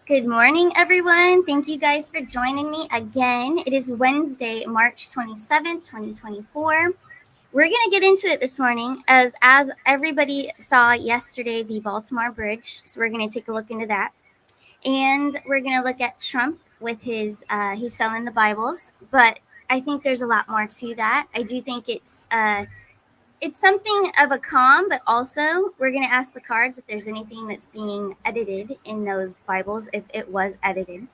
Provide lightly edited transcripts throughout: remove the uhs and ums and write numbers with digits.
Good morning, everyone. Thank you guys for joining me again. It is Wednesday, March 27th, 2024. We're going to get into it this morning as everybody saw yesterday, the Baltimore Bridge. So we're going to take a look into that. And we're going to look at Trump with he's selling the Bibles. But I think there's a lot more to that. I do think it's something of a calm, but also we're going to ask the cards if there's anything that's being edited in those Bibles, if it was edited.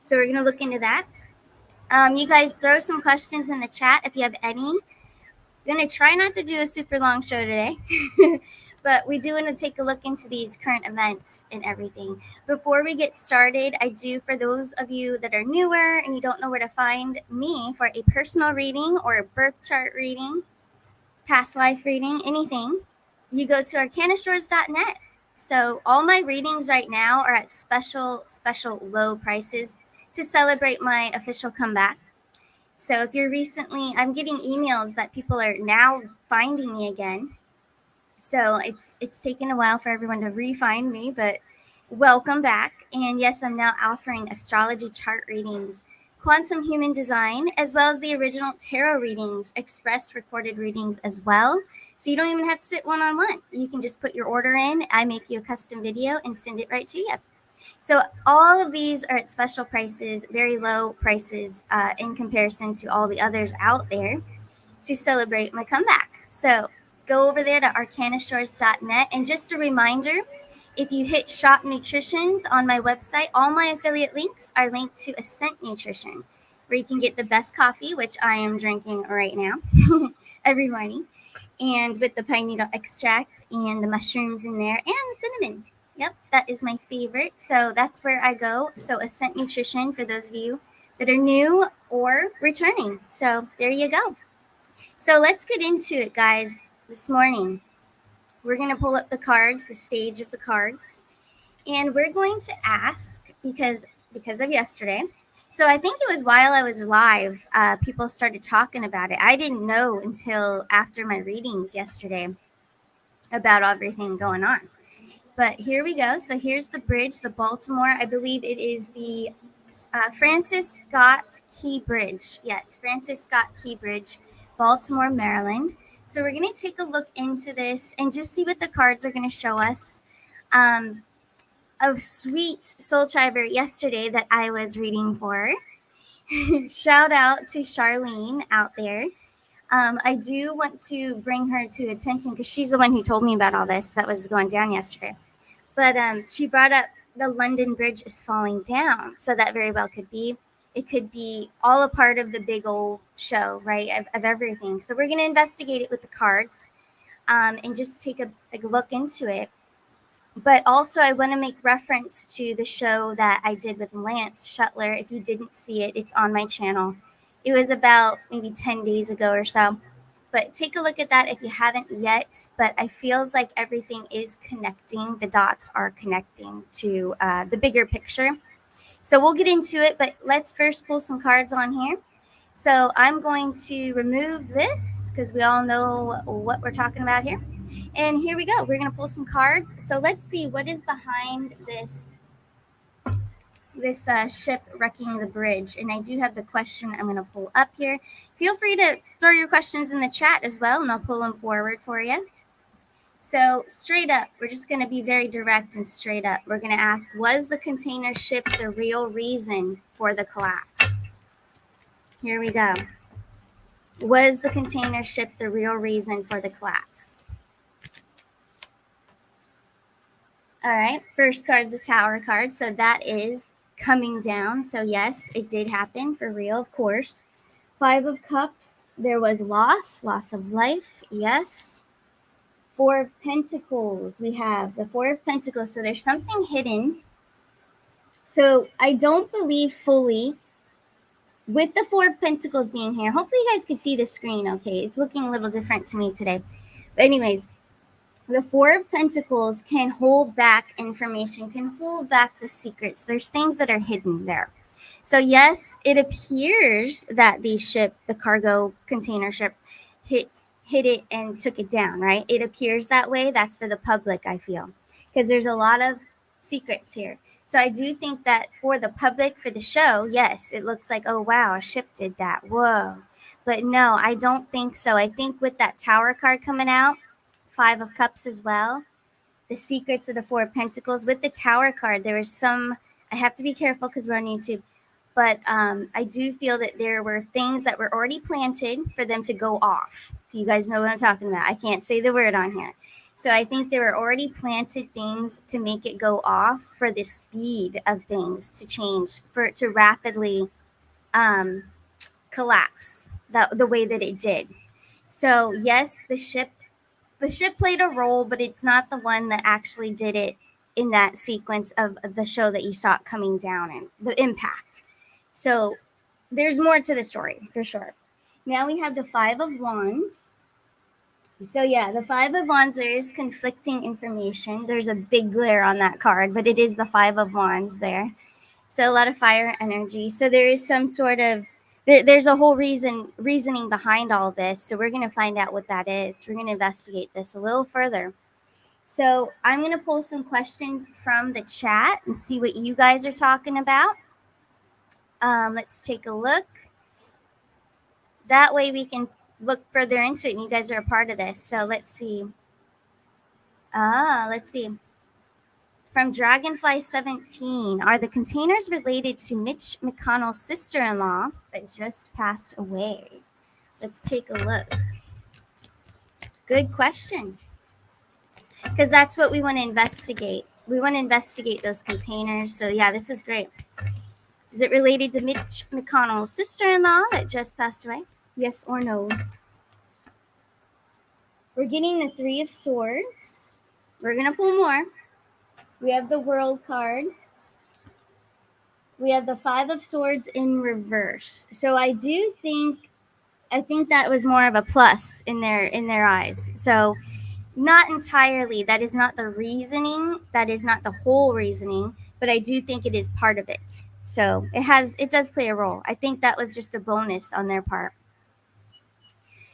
So we're going to look into that. You guys throw some questions in the chat if you have any. I'm going to try not to do a super long show today, but we do want to take a look into these current events and everything. Before we get started, I do, for those of you that are newer and you don't know where to find me for a personal reading or a birth chart reading, past life reading, anything, you go to arcanastores.net. So all my readings right now are at special low prices to celebrate my official comeback. So if you're I'm getting emails that people are now finding me again. So it's taken a while for everyone to re-find me, but welcome back. And yes, I'm now offering astrology chart readings, quantum human design, as well as the original tarot readings, express recorded readings as well. So you don't even have to sit one-on-one. You can just put your order in. I make you a custom video and send it right to you. So all of these are at special prices, very low prices in comparison to all the others out there to celebrate my comeback. So go over there to arcanastores.net. And just a reminder, if you hit Shop Nutritions on my website, all my affiliate links are linked to ASCENT Nutrition, where you can get the best coffee, which I am drinking right now every morning, and with the pine needle extract and the mushrooms in there and the cinnamon. Yep, that is my favorite. So that's where I go. So ASCENT Nutrition for those of you that are new or returning. So there you go. So let's get into it, guys. This morning, we're going to pull up the cards, the stage of the cards, and we're going to ask, because of yesterday. So I think it was while I was live, people started talking about it. I didn't know until after my readings yesterday about everything going on. But here we go. So here's the bridge, the Baltimore. I believe it is the Francis Scott Key Bridge. Yes, Francis Scott Key Bridge, Baltimore, Maryland. So we're going to take a look into this and just see what the cards are going to show us. A sweet soul triber yesterday that I was reading for. Shout out to Charlene out there. I do want to bring her to attention because she's the one who told me about all this that was going down yesterday. But she brought up the London Bridge is falling down. So that very well could be. It could be all a part of the big old show, right, of everything. So we're going to investigate it with the cards and just take a look into it. But also I want to make reference to the show that I did with Lance If you didn't see it, it's on my channel. It was about maybe 10 days ago or so. But take a look at that if you haven't yet. But I feels like everything is connecting. The dots are connecting to the bigger picture. So we'll get into it. But let's first pull some cards on here. So I'm going to remove this because we all know what we're talking about here. And here we go. We're going to pull some cards. So let's see what is behind this ship wrecking the bridge. And I do have the question I'm going to pull up here. Feel free to throw your questions in the chat as well, and I'll pull them forward for you. So straight up, we're just going to be very direct and straight up. We're going to ask, was the container ship the real reason for the collapse? Here we go. Was the container ship the real reason for the collapse? All right, first card's the Tower card. So that is coming down. So yes, it did happen for real, of course. Five of Cups, there was loss of life, yes. Four of Pentacles, we have the Four of Pentacles. So there's something hidden. So I don't believe fully with the Four of Pentacles being here. Hopefully you guys can see the screen okay. It's looking a little different to me today. But anyways, the Four of Pentacles can hold back information, can hold back the secrets. There's things that are hidden there. So yes, it appears that the ship, the cargo container ship, hit it and took it down, right? It appears that way. That's for the public, I feel. Because there's a lot of secrets here. So I do think that for the public, for the show, yes, it looks like, oh wow, a ship did that. Whoa. But no, I don't think so. I think with that Tower card coming out, Five of Cups as well, the secrets of the Four of Pentacles, with the Tower card, there was some, I have to be careful because we're on YouTube, but I do feel that there were things that were already planted for them to go off. So you guys know what I'm talking about. I can't say the word on here. So I think there were already planted things to make it go off for the speed of things to change, for it to rapidly collapse the way that it did. So yes, the ship played a role, but it's not the one that actually did it in that sequence of the show that you saw it coming down and the impact. So there's more to the story for sure. Now we have the Five of Wands. So yeah, the Five of Wands, there is conflicting information. There's a big glare on that card, but it is the Five of Wands there. So a lot of fire energy. So there is some sort of there's a whole reasoning behind all this. So we're going to find out what that is. We're going to investigate this a little further. So I'm going to pull some questions from the chat and see what you guys are talking about. Let's take a look. That way we can look further into it and you guys are a part of this. So let's see. Let's see. From Dragonfly 17, are the containers related to Mitch McConnell's sister-in-law that just passed away? Let's take a look. Good question. Because that's what we want to investigate. We want to investigate those containers. So yeah, this is great. Is it related to Mitch McConnell's sister-in-law that just passed away? Yes or no? We're getting the Three of Swords. We're going to pull more. We have the World card. We have the Five of Swords in reverse. So I think that was more of a plus in their eyes. So not entirely. That is not the reasoning. That is not the whole reasoning. But I do think it is part of it. So it does play a role. I think that was just a bonus on their part.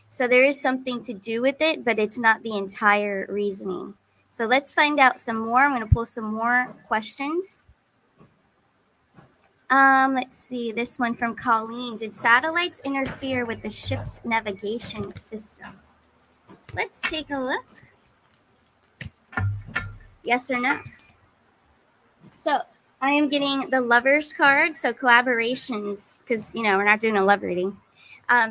So there is something to do with it, but it's not the entire reasoning. So let's find out some more. I'm going to pull some more questions. Let's see. This one from Colleen. Did satellites interfere with the ship's navigation system? Let's take a look. Yes or no? So I am getting the Lovers card. So collaborations, because, we're not doing a love reading.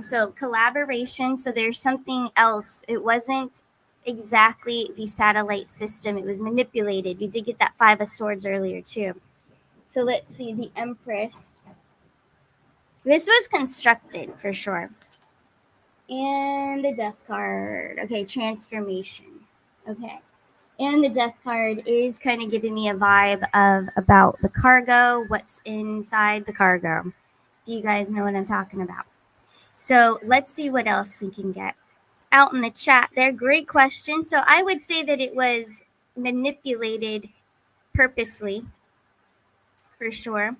So collaboration. So there's something else. It wasn't exactly the satellite system. It was manipulated. We did get that Five of Swords earlier too. So let's see, the Empress. This was constructed for sure. And the Death card. Okay, transformation. Okay. And the Death card is kind of giving me a vibe of about the cargo, what's inside the cargo. Do you guys know what I'm talking about? So let's see what else we can get out in the chat there. Great question. So I would say that it was manipulated purposely, for sure.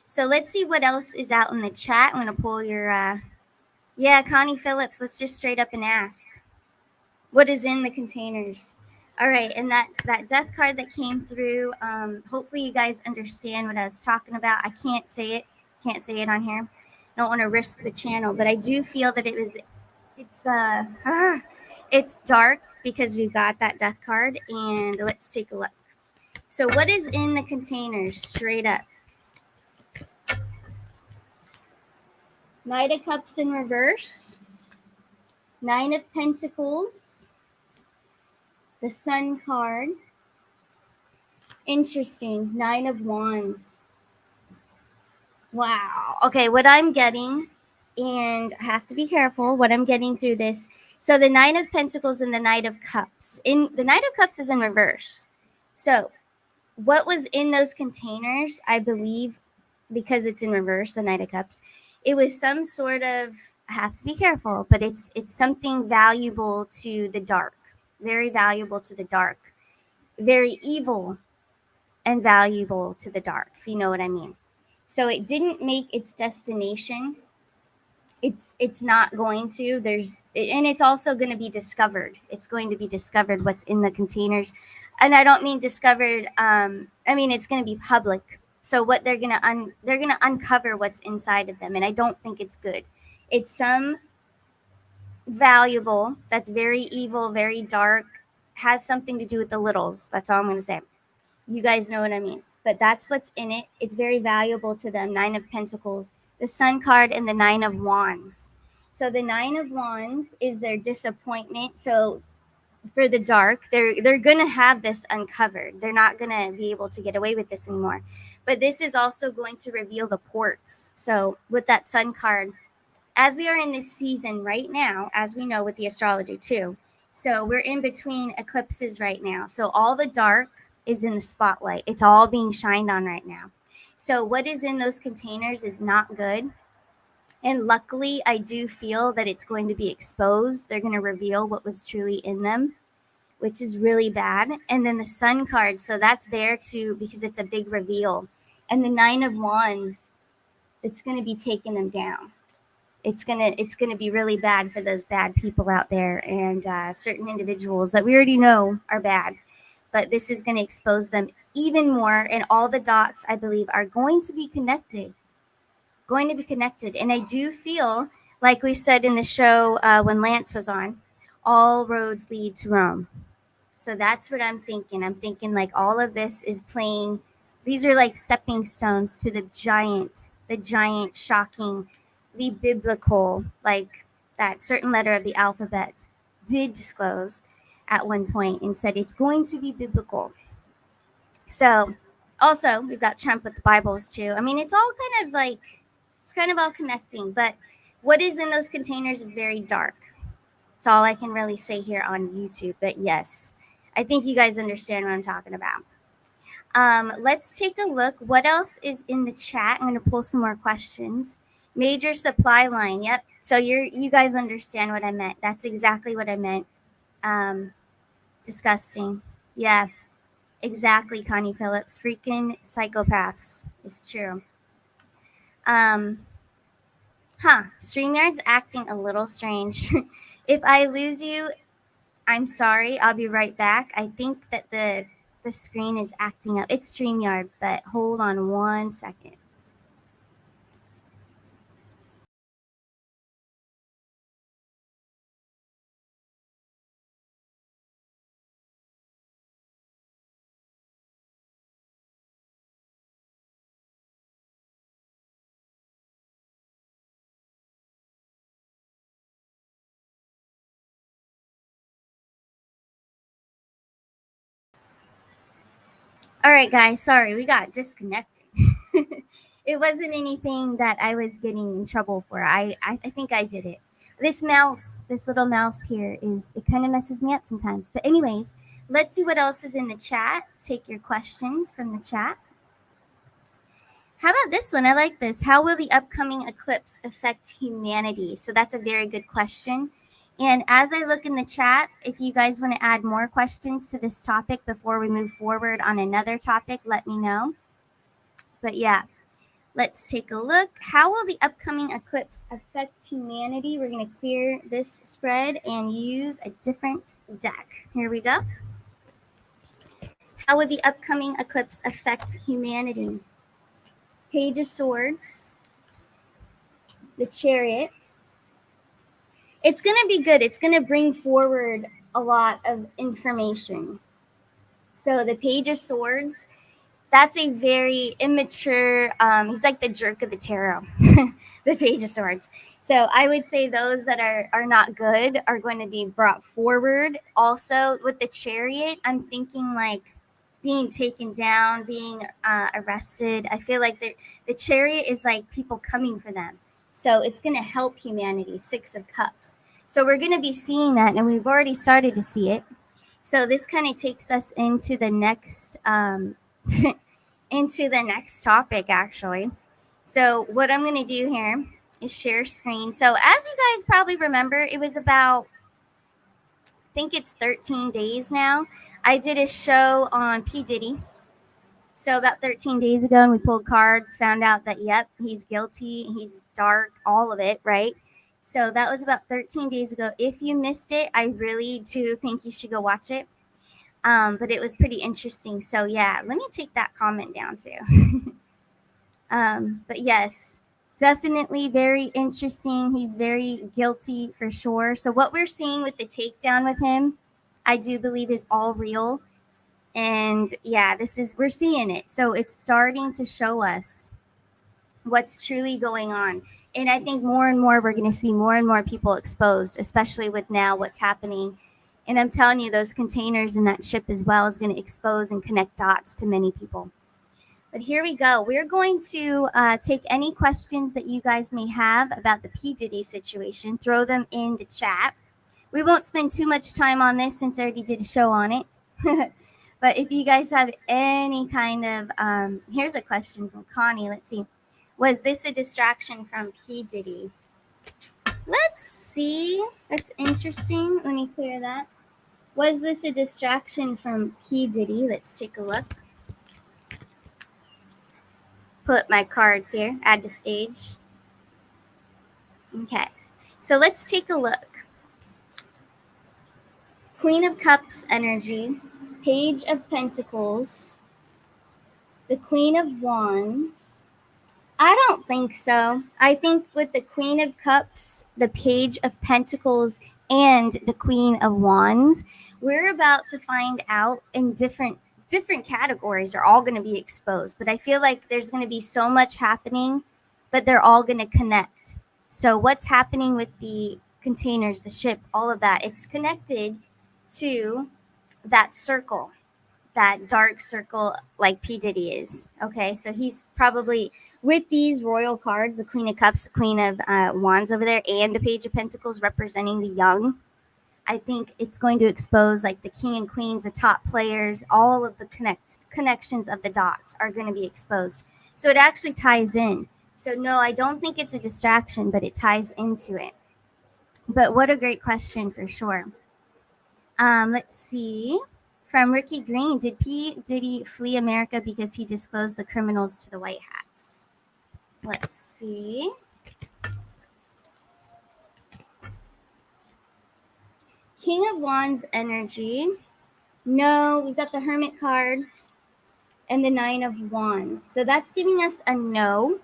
So let's see what else is out in the chat. I'm going to pull your, Connie Phillips. Let's just straight up and ask. What is in the containers? All right, and that Death card that came through, hopefully you guys understand what I was talking about. I can't say it on here. I don't want to risk the channel, but I do feel that it's dark because we've got that Death card, and let's take a look. So what is in the containers straight up? Knight of Cups in reverse, Nine of Pentacles, the Sun card. Interesting. Nine of Wands. Wow. Okay, what I'm getting, and I have to be careful what I'm getting through this. So the Nine of Pentacles and the Knight of Cups. The Knight of Cups is in reverse. So what was in those containers, I believe, because it's in reverse, the Knight of Cups, it was some sort of, I have to be careful, but it's something valuable to the dark. Very valuable to the dark. Very evil and valuable to the dark, if you know what I mean. So it didn't make its destination it's not going to. And it's also going to be discovered. It's going to be discovered what's in the containers, and I don't mean discovered. I mean it's going to be public. So what they're gonna uncover what's inside of them, and I don't think it's good. It's some valuable that's very evil, very dark, has something to do with the littles. That's all I'm going to say. You guys know what I mean. But that's what's in it. It's very valuable to them. Nine of Pentacles, the Sun card, and the Nine of Wands. So the Nine of Wands is their disappointment. So for the dark, they're gonna have this uncovered. They're not gonna be able to get away with this anymore. But this is also going to reveal the ports. So with that Sun card, as we are in this season right now, as we know with the astrology too. So we're in between eclipses right now. So all the dark is in the spotlight. It's all being shined on right now. So what is in those containers is not good. And luckily, I do feel that it's going to be exposed. They're going to reveal what was truly in them, which is really bad. And then the Sun card, so that's there too because it's a big reveal. And the Nine of Wands, it's going to be taking them down. It's gonna be really bad for those bad people out there and certain individuals that we already know are bad. But this is going to expose them even more, and all the dots I believe are going to be connected. Going to be connected, and I do feel like we said in the show when Lance was on, all roads lead to Rome. So that's what I'm thinking. I'm thinking like all of this is playing. These are like stepping stones to the giant, shocking, the biblical, like that certain letter of the alphabet did disclose at one point and said it's going to be biblical. So also we've got Trump with the Bibles too. I mean, it's all kind of like, it's kind of all connecting, but what is in those containers is very dark. That's all I can really say here on YouTube. But yes, I think you guys understand what I'm talking about. Let's take a look. What else is in the chat? I'm going to pull some more questions. Major supply line. Yep. So you guys understand what I meant. That's exactly what I meant. Disgusting. Yeah, exactly, Connie Phillips. Freaking psychopaths. It's true. Streamyards acting a little strange. If I lose you, I'm sorry. I'll be right back. I think that the screen is acting up. It's StreamYard, but hold on 1 second. All right, guys. Sorry, we got disconnected. It wasn't anything that I was getting in trouble for. I think I did it. This little mouse here it kind of messes me up sometimes. But anyways, let's see what else is in the chat. Take your questions from the chat. How about this one? I like this. How will the upcoming eclipse affect humanity? So that's a very good question. And as I look in the chat, if you guys want to add more questions to this topic before we move forward on another topic, let me know. But yeah, let's take a look. How will the upcoming eclipse affect humanity? We're going to clear this spread and use a different deck. Here we go. How will the upcoming eclipse affect humanity? Page of Swords, the Chariot. It's going to be good. It's going to bring forward a lot of information. So the Page of Swords, that's a very immature, he's like the jerk of the tarot, the Page of Swords. So I would say those that are not good are going to be brought forward. Also with the Chariot, I'm thinking like being taken down, being arrested. I feel like the Chariot is like people coming for them. So it's going to help humanity, Six of Cups. So we're going to be seeing that, and we've already started to see it. So this kind of takes us into the next into the next topic, actually. So what I'm going to do here is share screen. So as you guys probably remember, it was about, I think it's 13 days now. I did a show on P. Diddy. So about 13 days ago, and we pulled cards, found out that, yep, he's guilty. He's dark, all of it, right? So that was about 13 days ago. If you missed it, I really do think you should go watch it. But it was pretty interesting. So yeah, let me take that comment down too. But yes, definitely very interesting. He's very guilty for sure. So what we're seeing with the takedown with him, I do believe is all real. And yeah, we're seeing it. So it's starting to show us what's truly going on. And I think more and more we're going to see more and more people exposed, especially with now what's happening. And I'm telling you, those containers in that ship as well is going to expose and connect dots to many people. But here we go. We're going to take any questions that you guys may have about the P. Diddy situation, throw them in the chat. We won't spend too much time on this since I already did a show on it. But if you guys have any kind of, here's a question from Connie. Let's see. Was this a distraction from P. Diddy? Let's see. That's interesting. Let me clear that. Was this a distraction from P. Diddy? Let's take a look. Pull up my cards here. Add to stage. Okay. So let's take a look. Queen of Cups energy. Page of Pentacles. The Queen of Wands. I don't think so. I think with the Queen of Cups, the Page of Pentacles, and the Queen of Wands, we're about to find out in different categories are all going to be exposed. But I feel like there's going to be so much happening, but they're all going to connect. So what's happening with the containers, the ship, all of that, it's connected to that circle, that dark circle like P. Diddy is. Okay, so he's probably with these royal cards, the Queen of Cups, the Queen of Wands over there, and the Page of Pentacles representing the young. I think it's going to expose like the king and queens, the top players, all of the connections of the dots are going to be exposed. So it actually ties in. So no, I don't think it's a distraction, but it ties into it. But what a great question for sure. Let's see. From Ricky Green, did P. Diddy flee America because he disclosed the criminals to the White Hats? Let's see. King of Wands energy. No, we've got the Hermit card and the Nine of Wands. So that's giving us a no.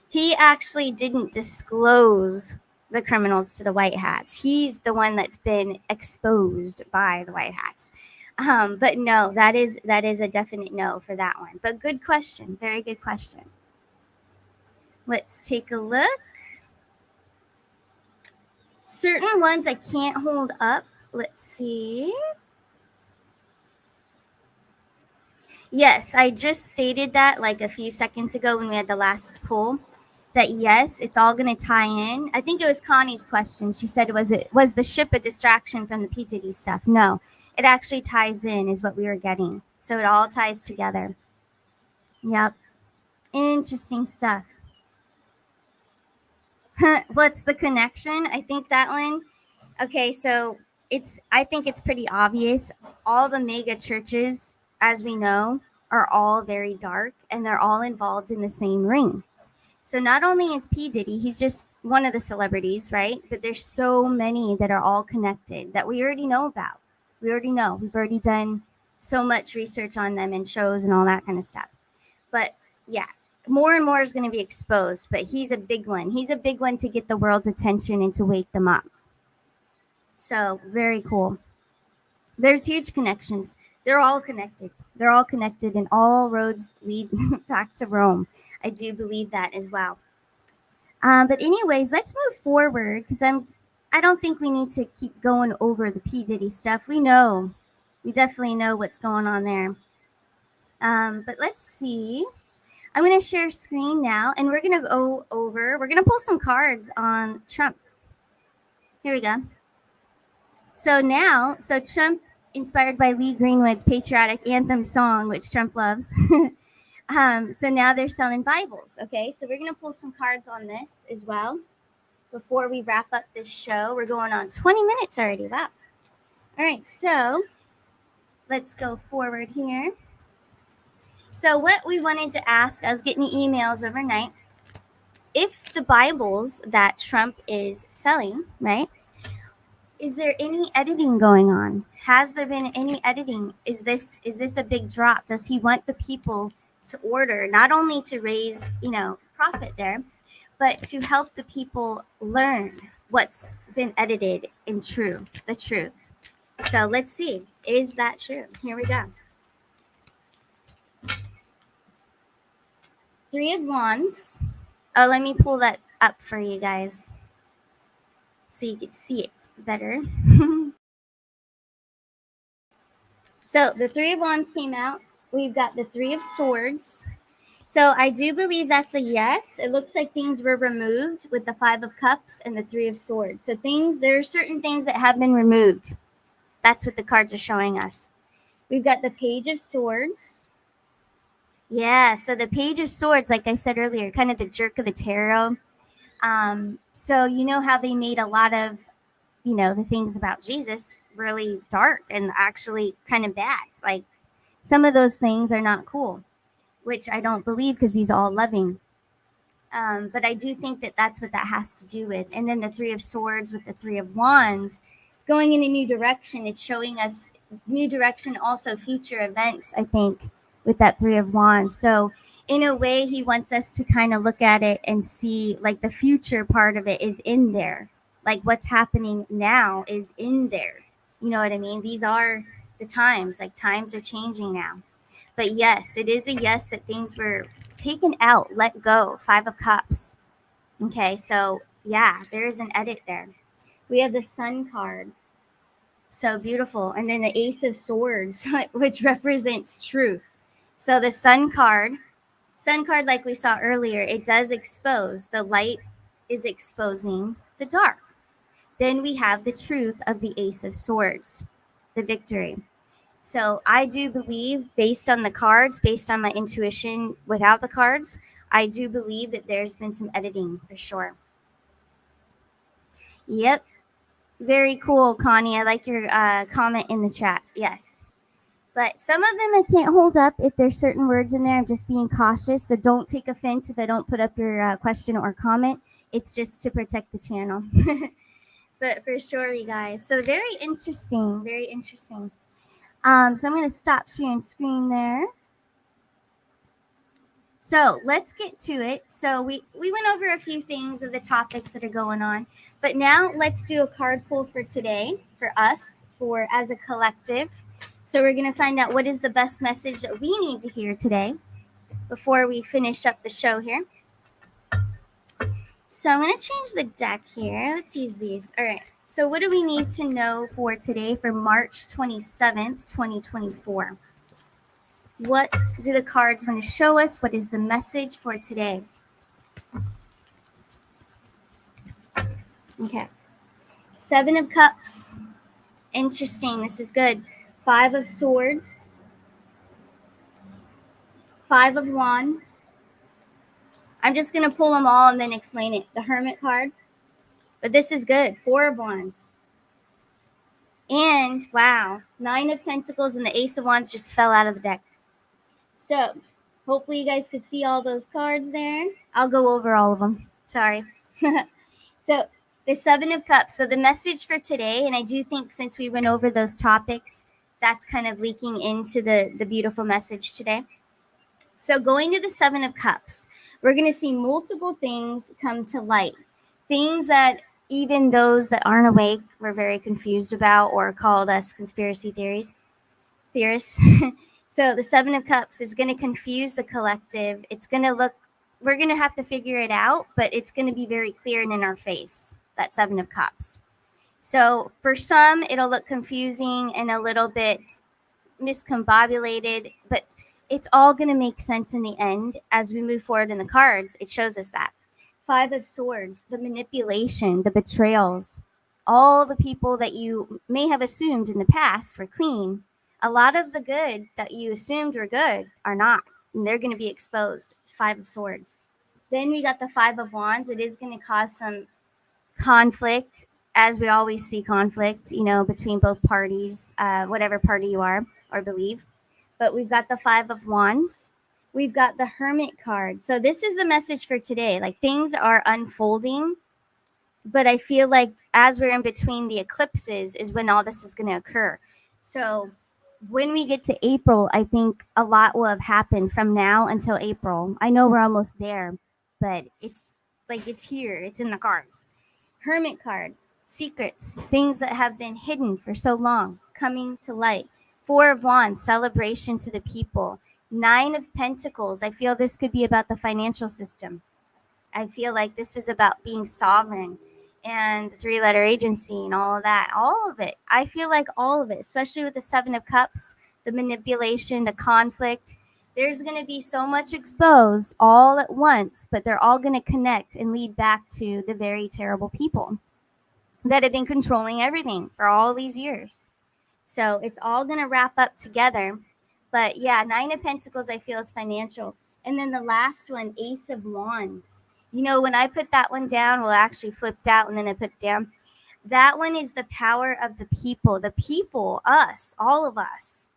He actually didn't disclose the criminals to the White Hats. He's the one that's been exposed by the White Hats. But no, that is a definite no for that one. But good question. Very good question. Let's take a look. Certain ones I can't hold up. Let's see. Yes, I just stated that like a few seconds ago when we had the last poll. That yes, it's all going to tie in. I think it was Connie's question. She said, was the ship a distraction from the P. Diddy stuff? No, it actually ties in is what we were getting. So it all ties together. Yep. Interesting stuff. What's the connection? I think that one. Okay, so I think it's pretty obvious. All the mega churches, as we know, are all very dark and they're all involved in the same ring. So not only is P. Diddy, he's just one of the celebrities, right? But there's so many that are all connected that we already know about. We already know. We've already done so much research on them and shows and all that kind of stuff. But yeah, more and more is going to be exposed. But he's a big one. He's a big one to get the world's attention and to wake them up. So very cool. There's huge connections. They're all connected. They're all connected and all roads lead back to Rome. I do believe that as well. But anyways, let's move forward because I don't think we need to keep going over the P. Diddy stuff. We definitely know what's going on there. But let's see. I'm going to share screen now and we're going to we're going to pull some cards on Trump. Here we go. So Trump, inspired by Lee Greenwood's patriotic anthem song, which Trump loves. So now they're selling Bibles. Okay, so we're going to pull some cards on this as well before we wrap up this show. We're going on 20 minutes already. Wow. All right, so let's go forward here. So what we wanted to ask, I was getting emails overnight. if the Bibles that Trump is selling, right? Is there any editing going on? Has there been any editing? Is this a big drop? Does he want the people to order, not only to raise, profit there, but to help the people learn what's been edited in the truth? So let's see. Is that true? Here we go. Three of Wands. Oh, let me pull that up for you guys so you can see it better. So the Three of Wands came out. We've got the Three of Swords. So I do believe that's a yes. It looks like things were removed with the Five of Cups and the Three of Swords. So there are certain things that have been removed. That's what the cards are showing us. We've got the Page of Swords. Yeah, so the Page of Swords, like I said earlier, kind of the jerk of the tarot. So you know how they made a lot of, the things about Jesus really dark and actually kind of bad. Like some of those things are not cool, which I don't believe because he's all loving. But I do think that that's what that has to do with. And then the Three of Swords with the Three of Wands, it's going in a new direction. It's showing us new direction, also future events, I think, with that Three of Wands. So in a way, he wants us to kind of look at it and see like the future part of it is in there. Like what's happening now is in there. You know what I mean? These are the times, like times are changing now. But yes, it is a yes that things were taken out, let go. Five of Cups. Okay, so yeah, there is an edit there. We have the Sun card. So beautiful. And then the Ace of Swords, which represents truth. So the Sun card, like we saw earlier, it does expose. The light is exposing the dark. Then we have the truth of the Ace of Swords, the victory. So I do believe, based on the cards, based on my intuition without the cards, I do believe that there's been some editing for sure. Yep. Very cool, Connie. I like your comment in the chat. Yes. But some of them I can't hold up if there's certain words in there. I'm just being cautious. So don't take offense if I don't put up your question or comment. It's just to protect the channel. But for sure, you guys. So very interesting. Very interesting. So I'm going to stop sharing screen there. So let's get to it. So we went over a few things of the topics that are going on, but now let's do a card pull for today, for us, for as a collective. So we're going to find out what is the best message that we need to hear today before we finish up the show here. So I'm going to change the deck here. Let's use these. All right. So what do we need to know for today for March 27th, 2024? What do the cards want to show us? What is the message for today? Okay. Seven of Cups. Interesting. This is good. Five of Swords. Five of Wands. I'm just going to pull them all and then explain it. The Hermit card. But this is good. Four of Wands. And, wow, Nine of Pentacles and the Ace of Wands just fell out of the deck. So, hopefully you guys could see all those cards there. I'll go over all of them. Sorry. So, the Seven of Cups. So, the message for today, and I do think since we went over those topics, that's kind of leaking into the beautiful message today. So, going to the Seven of Cups, we're going to see multiple things come to light. Things that even those that aren't awake were very confused about or called us conspiracy theorists. So the Seven of Cups is going to confuse the collective. It's going to look, we're going to have to figure it out, but it's going to be very clear and in our face, that Seven of Cups. So for some, it'll look confusing and a little bit miscombobulated, but it's all going to make sense in the end as we move forward in the cards. It shows us that. Five of Swords, the manipulation, the betrayals, all the people that you may have assumed in the past were clean. A lot of the good that you assumed were good are not, and they're going to be exposed. It's Five of Swords. Then we got the Five of Wands. It is going to cause some conflict, as we always see conflict, between both parties, whatever party you are or believe. But we've got the Five of Wands. We've got the Hermit card. So this is the message for today. Like, things are unfolding, but I feel like as we're in between the eclipses is when all this is going to occur. So when we get to April, I think a lot will have happened from now until April. I know we're almost there, but it's like it's here. It's in the cards. Hermit card, secrets, things that have been hidden for so long, coming to light. Four of Wands, celebration to the people. Nine of Pentacles, I feel this could be about the financial system. I feel like this is about being sovereign and the three-letter agency and all of that. All of it. I feel like all of it, especially with the Seven of Cups, the manipulation, the conflict. There's going to be so much exposed all at once, but they're all going to connect and lead back to the very terrible people that have been controlling everything for all these years. So it's all going to wrap up together. But yeah, Nine of Pentacles, I feel, is financial. And then the last one, Ace of Wands. You know, when I put that one down, well, actually flipped out and then I put it down. That one is the power of the people. The people, us, all of us.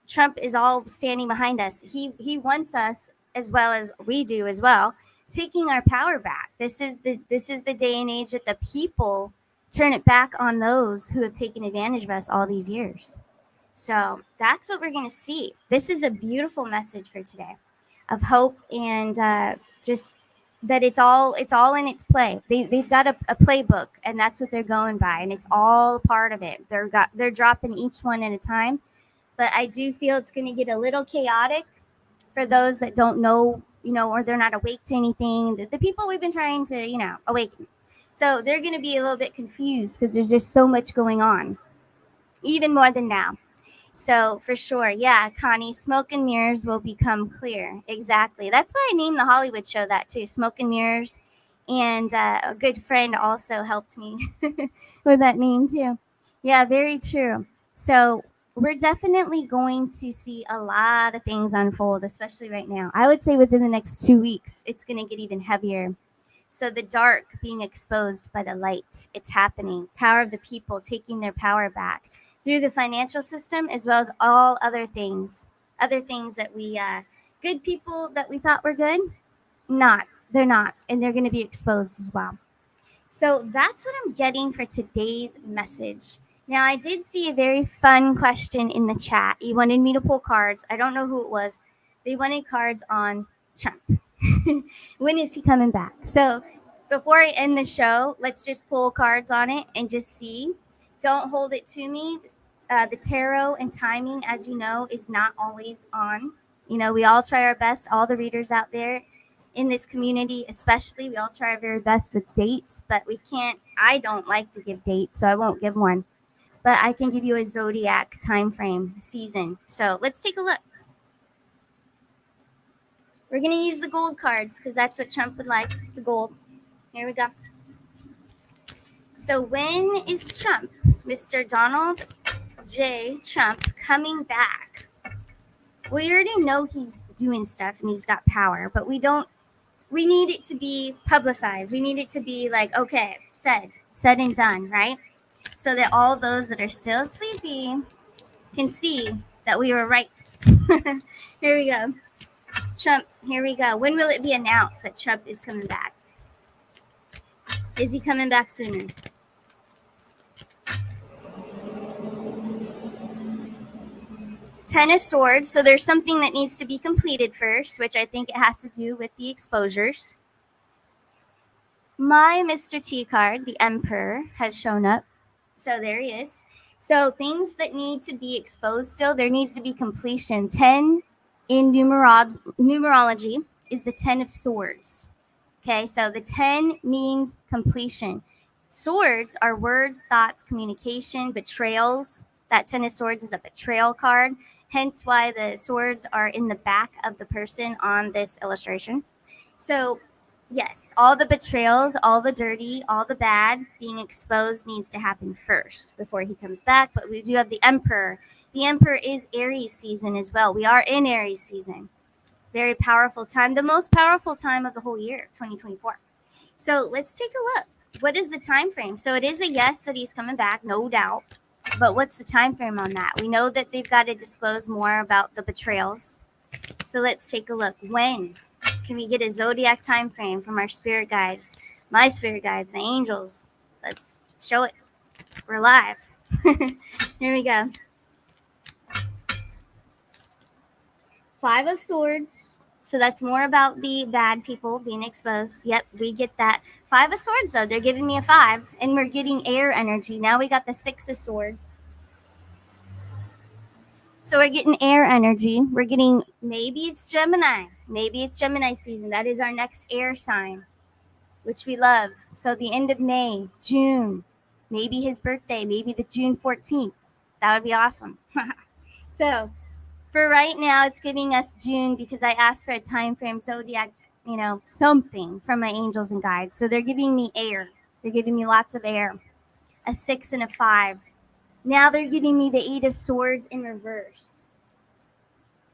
Trump is all standing behind us. He wants us, as well as we do as well, taking our power back. This is the day and age that the people turn it back on those who have taken advantage of us all these years. So that's what we're going to see. This is a beautiful message for today of hope and just that it's all in its play. They've got a playbook, and that's what they're going by, and it's all part of it. They're dropping each one at a time. But I do feel it's going to get a little chaotic for those that don't know, or they're not awake to anything. The people we've been trying to, awaken. So they're going to be a little bit confused because there's just so much going on, even more than now. So for sure, yeah, Connie, smoke and mirrors will become clear. Exactly. That's why I named the Hollywood show that too, Smoke and Mirrors. And a good friend also helped me with that name too. Yeah, very true. So we're definitely going to see a lot of things unfold, especially right now. I would say within the next 2 weeks, it's going to get even heavier. So the dark being exposed by the light, it's happening. Power of the people taking their power back through the financial system, as well as all other things that we, good people that we thought were good, they're not, and they're going to be exposed as well. So that's what I'm getting for today's message. Now, I did see a very fun question in the chat. You wanted me to pull cards. I don't know who it was. They wanted cards on Trump. When is he coming back? So before I end the show, let's just pull cards on it and just see. Don't hold it to me. The tarot and timing, as you know, is not always on. We all try our best, all the readers out there in this community especially, we all try our very best with dates, but we can't. I don't like to give dates, so I won't give one. But I can give you a zodiac time frame, season. So let's take a look. We're going to use the gold cards because that's what Trump would like, the gold. Here we go. So when is Trump, Mr. Donald J. Trump, coming back? We already know he's doing stuff and he's got power, but we need it to be publicized. We need it to be like, okay, said and done, right? So that all those that are still sleepy can see that we were right. Here we go. Trump, here we go. When will it be announced that Trump is coming back? Is he coming back sooner? Ten of Swords. So there's something that needs to be completed first, which I think it has to do with the exposures. My Mr. T card, the Emperor, has shown up. So there he is. So things that need to be exposed still, there needs to be completion. 10 in numerology is the 10 of Swords. Okay, so the 10 means completion. Swords are words, thoughts, communication, betrayals. That 10 of Swords is a betrayal card, hence why the swords are in the back of the person on this illustration. So yes, all the betrayals, all the dirty, all the bad being exposed needs to happen first before he comes back. But we do have the Emperor. The Emperor is Aries season as well. We are in Aries season. Very powerful time, the most powerful time of the whole year, 2024. So let's take a look. What is the time frame? So it is a yes that he's coming back, no doubt. But what's the time frame on that? We know that they've got to disclose more about the betrayals. So let's take a look. When can we get a zodiac time frame from our spirit guides? My spirit guides, my angels. Let's show it. We're live. Here we go. 5 of Swords. So that's more about the bad people being exposed. Yep, we get that. 5 of Swords, though. They're giving me a 5. And we're getting air energy. Now we got the 6 of Swords. So we're getting air energy. We're getting, maybe it's Gemini. Maybe it's Gemini season. That is our next air sign, which we love. So the end of May, June, maybe his birthday, maybe the June 14th. That would be awesome. So for right now, it's giving us June because I asked for a time frame, zodiac, something from my angels and guides. So they're giving me air. They're giving me lots of air. A 6 and a 5. Now they're giving me the 8 of Swords in reverse.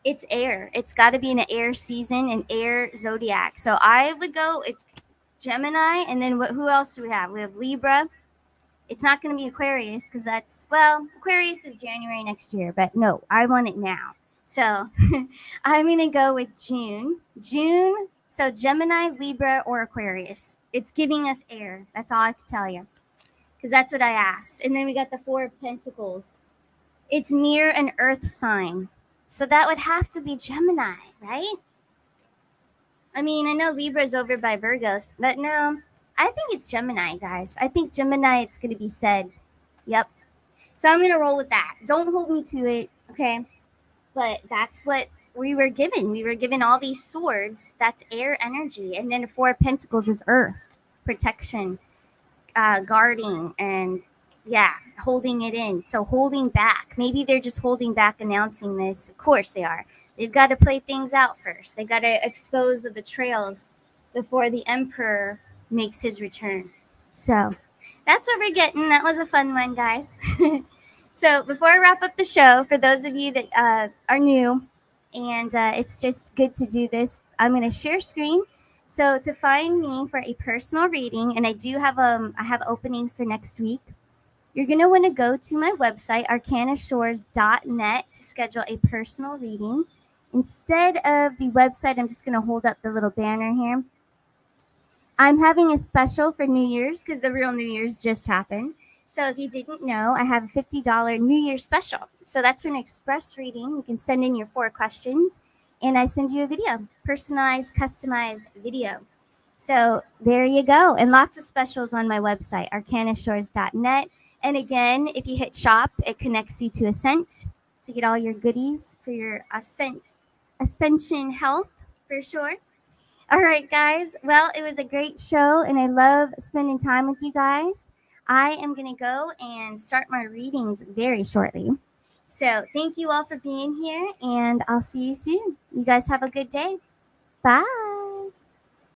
It's air. It's got to be in an air season, an air zodiac. So I would go, it's Gemini, and then who else do we have? We have Libra. It's not going to be Aquarius because Aquarius is January next year, but no, I want it now. So I'm going to go with June. So Gemini, Libra, or Aquarius. It's giving us air. That's all I can tell you because that's what I asked. And then we got the 4 of Pentacles. It's near an earth sign. So that would have to be Gemini, right? I mean, I know Libra's over by Virgos, but no, I think it's Gemini, guys. I think Gemini, it's going to be said. Yep. So I'm going to roll with that. Don't hold me to it, okay? But that's what we were given. We were given all these swords. That's air energy. And then the 4 of Pentacles is earth, protection, guarding, and holding it in. So holding back. Maybe they're just holding back announcing this. Of course they are. They've got to play things out first. They got to expose the betrayals before the Emperor makes his return. So that's what we're getting. That was a fun one, guys. So before I wrap up the show, for those of you that are new, and it's just good to do this, I'm going to share screen. So to find me for a personal reading, and I do have I have openings for next week. You're going to want to go to my website, arcanashores.net, to schedule a personal reading. Instead of the website, I'm just going to hold up the little banner here. I'm having a special for New Year's because the real New Year's just happened. So if you didn't know, I have a $50 New Year's special. So that's for an express reading. You can send in your 4 questions, and I send you a video, personalized, customized video. So there you go. And lots of specials on my website, arcanashores.net. And again, if you hit shop, it connects you to ASCENT to get all your goodies for your Ascension health, for sure. All right, guys. Well, it was a great show, and I love spending time with you guys. I am going to go and start my readings very shortly. So thank you all for being here, and I'll see you soon. You guys have a good day. Bye.